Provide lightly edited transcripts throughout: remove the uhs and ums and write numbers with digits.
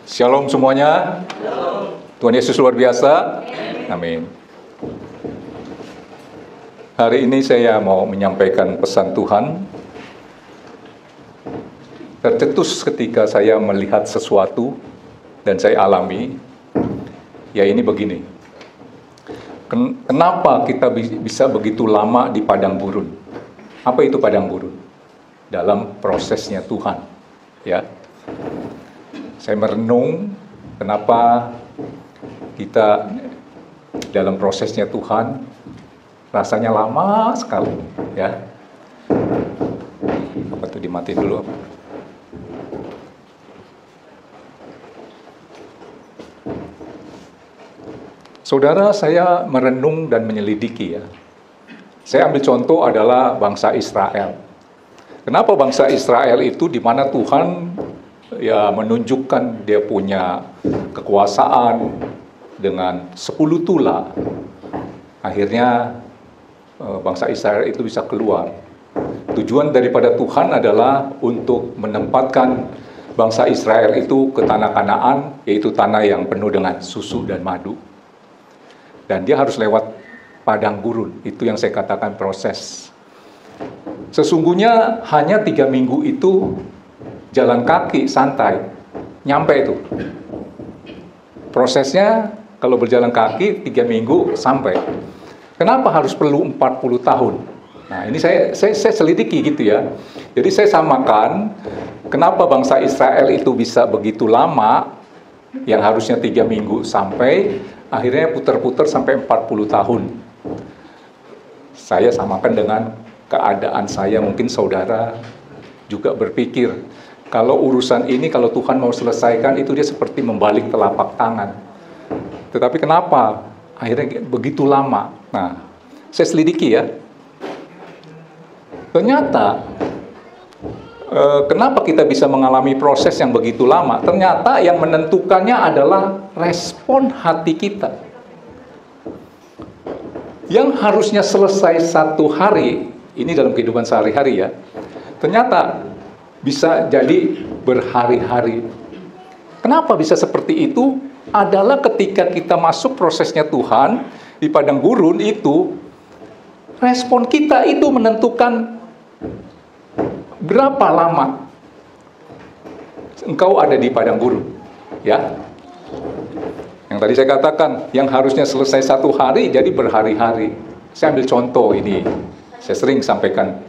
Shalom semuanya. Tuhan Yesus luar biasa. Amin. Hari ini saya mau menyampaikan pesan Tuhan. Tercetus ketika saya melihat sesuatu dan saya alami, ya ini begini. Kenapa kita bisa begitu lama di padang gurun? Apa itu padang gurun? Dalam prosesnya Tuhan, ya. Saya merenung kenapa kita dalam prosesnya Tuhan rasanya lama sekali, ya. Apa tuh, dimatiin dulu? Saudara, saya merenung dan menyelidiki, ya. Saya ambil contoh adalah bangsa Israel. Kenapa bangsa Israel itu di mana Tuhan ya menunjukkan dia punya kekuasaan dengan 10 tula. Akhirnya bangsa Israel itu bisa keluar. Tujuan daripada Tuhan adalah untuk menempatkan bangsa Israel itu ke tanah Kanaan, yaitu tanah yang penuh dengan susu dan madu. Dan dia harus lewat padang gurun. Itu yang saya katakan proses. Sesungguhnya hanya 3 minggu itu jalan kaki santai, nyampe itu. Prosesnya kalau berjalan kaki 3 minggu sampai. Kenapa harus perlu 40 tahun? Nah, ini saya selidiki gitu ya. Jadi saya samakan kenapa bangsa Israel itu bisa begitu lama, yang harusnya 3 minggu sampai, akhirnya putar-putar sampai 40 tahun. Saya samakan dengan keadaan saya. Mungkin saudara juga berpikir, kalau urusan ini, kalau Tuhan mau selesaikan, itu dia seperti membalik telapak tangan. Tetapi kenapa akhirnya begitu lama? Nah, saya selidiki ya. Ternyata, kenapa kita bisa mengalami proses yang begitu lama? Ternyata yang menentukannya adalah respon hati kita. Yang harusnya selesai 1 hari, ini dalam kehidupan sehari-hari ya, ternyata bisa jadi berhari-hari. Kenapa bisa seperti itu? Adalah ketika kita masuk prosesnya Tuhan di padang gurun itu, respon kita itu menentukan berapa lama engkau ada di padang gurun, ya. Yang tadi saya katakan, yang harusnya selesai 1 hari jadi berhari-hari. Saya ambil contoh ini, saya sering sampaikan.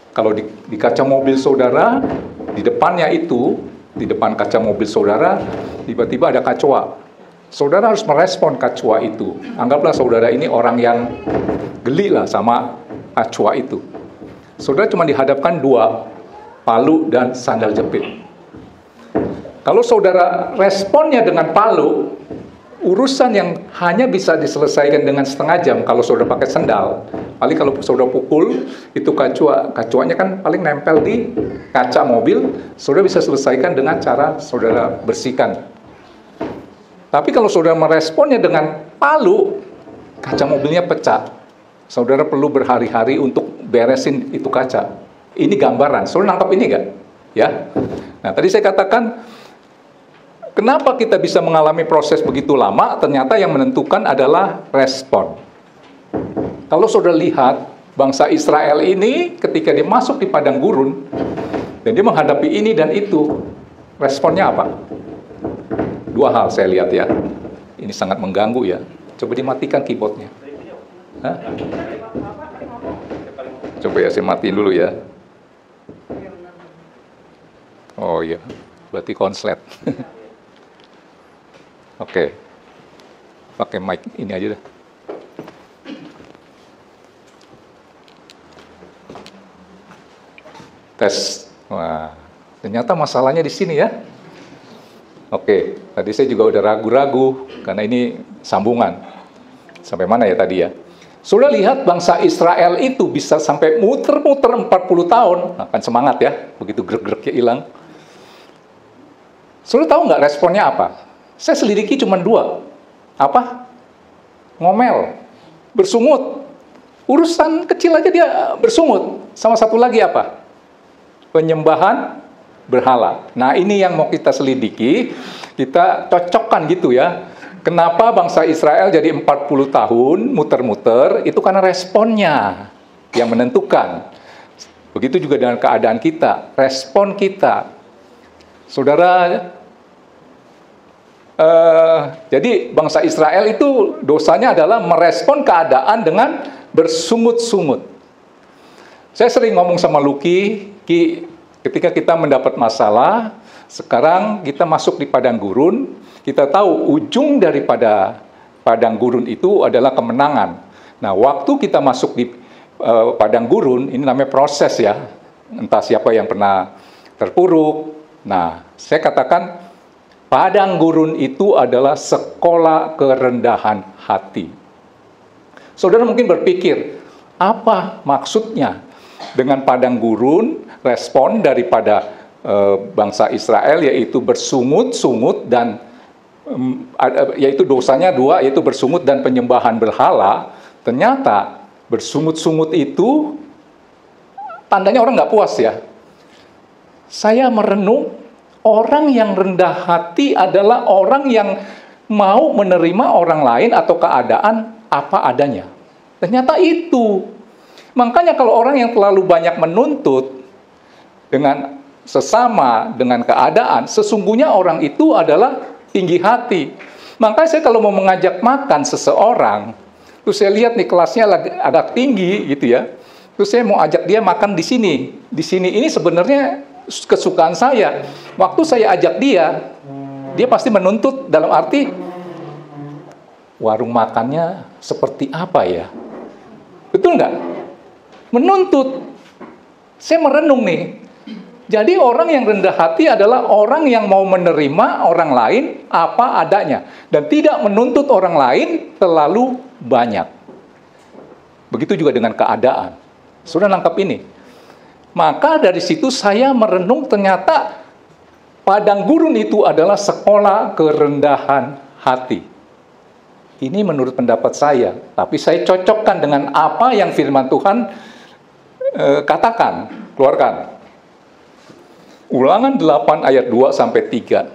Kalau di kaca mobil saudara, di depannya itu, di depan kaca mobil saudara, tiba-tiba ada kacoa. Saudara harus merespon kacoa itu. Anggaplah saudara ini orang yang geli lah sama kacoa itu. Saudara cuma dihadapkan 2 palu dan sandal jepit. Kalau saudara responnya dengan palu, urusan yang hanya bisa diselesaikan dengan setengah jam kalau saudara pakai sendal. Paling kalau saudara pukul, itu kacuanya kan paling nempel di kaca mobil, saudara bisa selesaikan dengan cara saudara bersihkan. Tapi kalau saudara meresponnya dengan palu, kaca mobilnya pecah. Saudara perlu berhari-hari untuk beresin itu kaca. Ini gambaran, saudara nangkap ini nggak? Ya. Nah, tadi saya katakan, kenapa kita bisa mengalami proses begitu lama? Ternyata yang menentukan adalah respon. Kalau saudara lihat, bangsa Israel ini ketika dia masuk di padang gurun, dan dia menghadapi ini dan itu, responnya apa? 2 hal saya lihat ya. Ini sangat mengganggu ya. Coba dimatikan keyboardnya. Hah? Coba ya, saya matiin dulu ya. Oh iya, berarti konslet. Oke. Pakai mic ini aja dah. Tes. Wah, ternyata masalahnya di sini ya. Oke, tadi saya juga udah ragu-ragu karena ini sambungan. Sampai mana ya tadi ya? Sudah lihat bangsa Israel itu bisa sampai muter-muter 40 tahun. Nah, kan semangat ya, begitu grek-greknya hilang. Sudah tahu nggak responnya apa? Saya selidiki cuma 2. Apa? Ngomel, bersungut. Urusan kecil aja dia bersungut. Sama satu lagi apa? Penyembahan berhala. Nah, ini yang mau kita selidiki, kita cocokkan gitu ya. Kenapa bangsa Israel jadi 40 tahun muter-muter? Itu karena responnya yang menentukan. Begitu juga dengan keadaan kita, respon kita. Saudara, jadi bangsa Israel itu dosanya adalah merespon keadaan dengan bersungut-sungut. Saya sering ngomong sama Lucky, Ki, ketika kita mendapat masalah, sekarang kita masuk di padang gurun, kita tahu ujung daripada padang gurun itu adalah kemenangan. Nah, waktu kita masuk di padang gurun, ini namanya proses ya, entah siapa yang pernah terpuruk. Nah, saya katakan, padang gurun itu adalah sekolah kerendahan hati. Saudara mungkin berpikir, apa maksudnya dengan padang gurun, respon daripada bangsa Israel, yaitu bersungut-sungut dan yaitu dosanya dua, yaitu bersungut dan penyembahan berhala. Ternyata bersungut-sungut itu tandanya orang nggak puas ya. Saya merenung, orang yang rendah hati adalah orang yang mau menerima orang lain atau keadaan apa adanya. Ternyata itu. Makanya kalau orang yang terlalu banyak menuntut dengan sesama, dengan keadaan, sesungguhnya orang itu adalah tinggi hati. Makanya saya kalau mau mengajak makan seseorang, terus saya lihat nih kelasnya agak tinggi gitu ya, terus saya mau ajak dia makan di sini. Di sini ini sebenarnya kesukaan saya. Waktu saya ajak dia pasti menuntut dalam arti, warung makannya seperti apa ya? Betul nggak? Menuntut. Saya merenung nih. Jadi orang yang rendah hati adalah orang yang mau menerima orang lain apa adanya. Dan tidak menuntut orang lain terlalu banyak. Begitu juga dengan keadaan. Sudah nangkap ini. Maka dari situ saya merenung, ternyata padang gurun itu adalah sekolah kerendahan hati. Ini menurut pendapat saya. Tapi saya cocokkan dengan apa yang firman Tuhan katakan, keluarkan. Ulangan 8 ayat 2 sampai 3.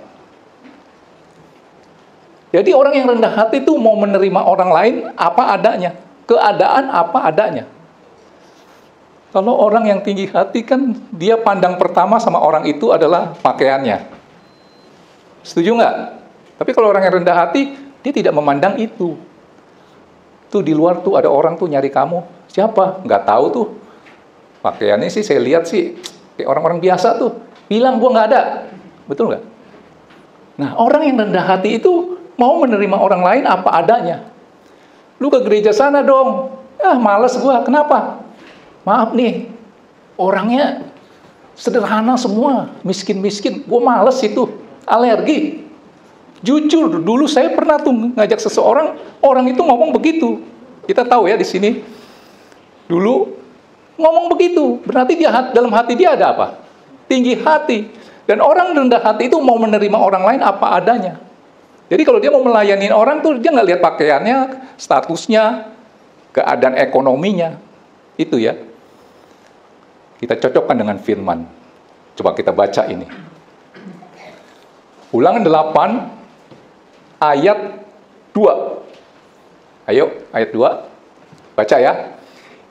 Jadi orang yang rendah hati itu mau menerima orang lain apa adanya, keadaan apa adanya. Kalau orang yang tinggi hati kan dia pandang pertama sama orang itu adalah pakaiannya. Setuju nggak? Tapi kalau orang yang rendah hati, dia tidak memandang itu. Tuh di luar tuh ada orang tuh nyari kamu. Siapa? Nggak tahu tuh. Pakaiannya sih saya lihat sih kayak orang-orang biasa tuh. Bilang gua nggak ada. Betul nggak? Nah, orang yang rendah hati itu mau menerima orang lain apa adanya. Lu ke gereja sana dong. Males gua. Kenapa? Maaf nih, orangnya sederhana semua, miskin-miskin. Gua males itu, alergi. Jujur, dulu saya pernah tuh ngajak seseorang, orang itu ngomong begitu. Kita tahu ya di sini. Dulu ngomong begitu, berarti dia dalam hati dia ada apa? Tinggi hati. Dan orang rendah hati itu mau menerima orang lain apa adanya. Jadi kalau dia mau melayani orang tuh dia nggak lihat pakaiannya, statusnya, keadaan ekonominya. Itu ya. Kita cocokkan dengan firman. Coba kita baca ini. Ulangan 8 ayat 2. Ayo, ayat 2. Baca ya.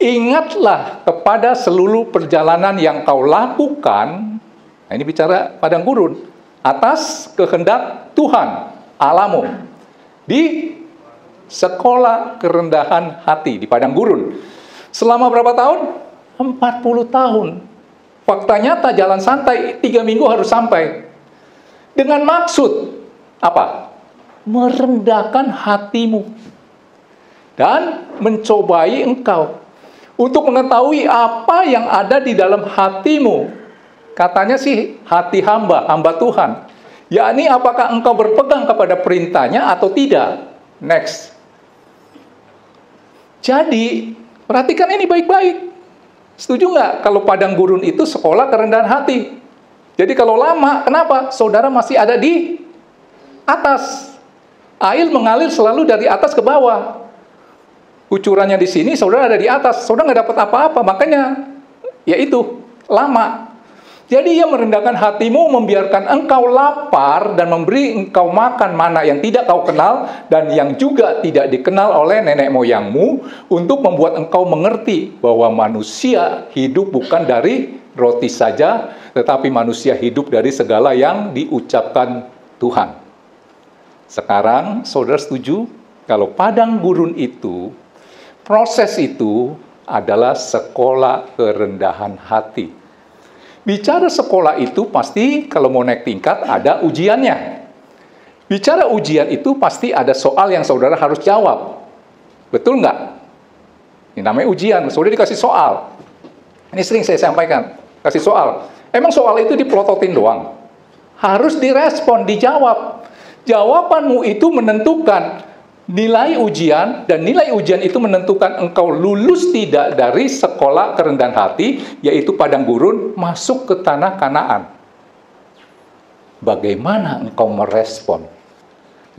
Ingatlah kepada seluruh perjalanan yang kau lakukan. Nah, ini bicara padang gurun. Atas kehendak Tuhan Allahmu. Di sekolah kerendahan hati. Di padang gurun. Selama berapa tahun? 40 tahun. Fakta nyata jalan santai 3 minggu harus sampai. Dengan maksud apa? Merendahkan hatimu. Dan mencobai engkau. Untuk mengetahui apa yang ada di dalam hatimu. Katanya sih hati hamba Tuhan. Yakni apakah engkau berpegang kepada perintahnya atau tidak. Next. Jadi, perhatikan ini baik-baik. Setuju nggak kalau padang gurun itu sekolah kerendahan hati? Jadi kalau lama, kenapa? Saudara masih ada di atas. Air mengalir selalu dari atas ke bawah. Kucurannya di sini, saudara ada di atas. Saudara nggak dapat apa-apa, makanya ya itu, lama. Jadi ia merendahkan hatimu, membiarkan engkau lapar dan memberi engkau makan mana yang tidak kau kenal dan yang juga tidak dikenal oleh nenek moyangmu, untuk membuat engkau mengerti bahwa manusia hidup bukan dari roti saja, tetapi manusia hidup dari segala yang diucapkan Tuhan. Sekarang saudara setuju kalau padang gurun itu, proses itu adalah sekolah kerendahan hati. Bicara sekolah itu pasti kalau mau naik tingkat ada ujiannya. Bicara ujian itu pasti ada soal yang saudara harus jawab. Betul nggak? Ini namanya ujian, saudara dikasih soal. Ini sering saya sampaikan, kasih soal. Emang soal itu dipelototin doang? Harus direspon, dijawab. Jawabanmu itu menentukan nilai ujian, dan nilai ujian itu menentukan engkau lulus tidak dari sekolah kerendahan hati, yaitu padang gurun, masuk ke tanah Kanaan. Bagaimana engkau merespon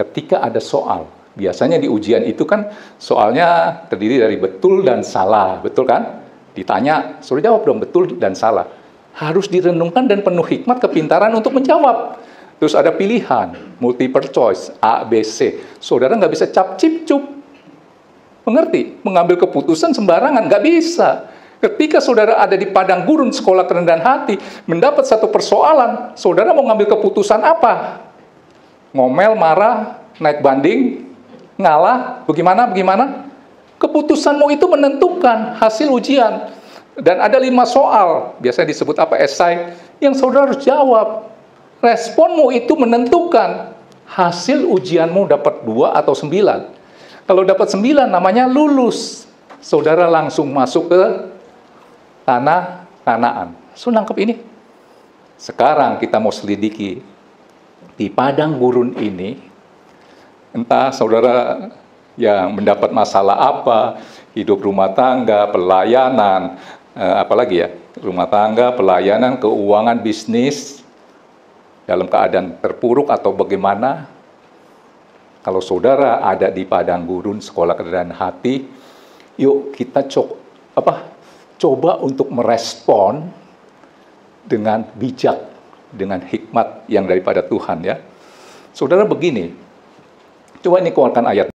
ketika ada soal? Biasanya di ujian itu kan soalnya terdiri dari betul dan salah, betul kan? Ditanya, suruh jawab dong betul dan salah. Harus direnungkan dan penuh hikmat kepintaran untuk menjawab. Terus ada pilihan, multiple choice, A, B, C. Saudara nggak bisa cap-cip-cup. Mengerti? Mengambil keputusan sembarangan, nggak bisa. Ketika saudara ada di padang gurun sekolah kerendahan hati, mendapat satu persoalan, saudara mau ngambil keputusan apa? Ngomel, marah, naik banding, ngalah, bagaimana? Keputusanmu itu menentukan hasil ujian. Dan ada 5 soal, biasanya disebut apa, esai, yang saudara harus jawab. Responmu itu menentukan hasil ujianmu dapat 2 atau 9. Kalau dapat 9 namanya lulus. Saudara langsung masuk ke tanah Kanaan. Saudara nangkep ini? Sekarang kita mau selidiki di padang gurun ini, entah saudara yang mendapat masalah apa, hidup rumah tangga, pelayanan, apalagi ya, rumah tangga, pelayanan, keuangan, bisnis, dalam keadaan terpuruk atau bagaimana, kalau saudara ada di padang gurun sekolah kerendahan hati, yuk kita coba untuk merespon dengan bijak, dengan hikmat yang daripada Tuhan ya. Saudara begini, coba ini keluarkan ayat.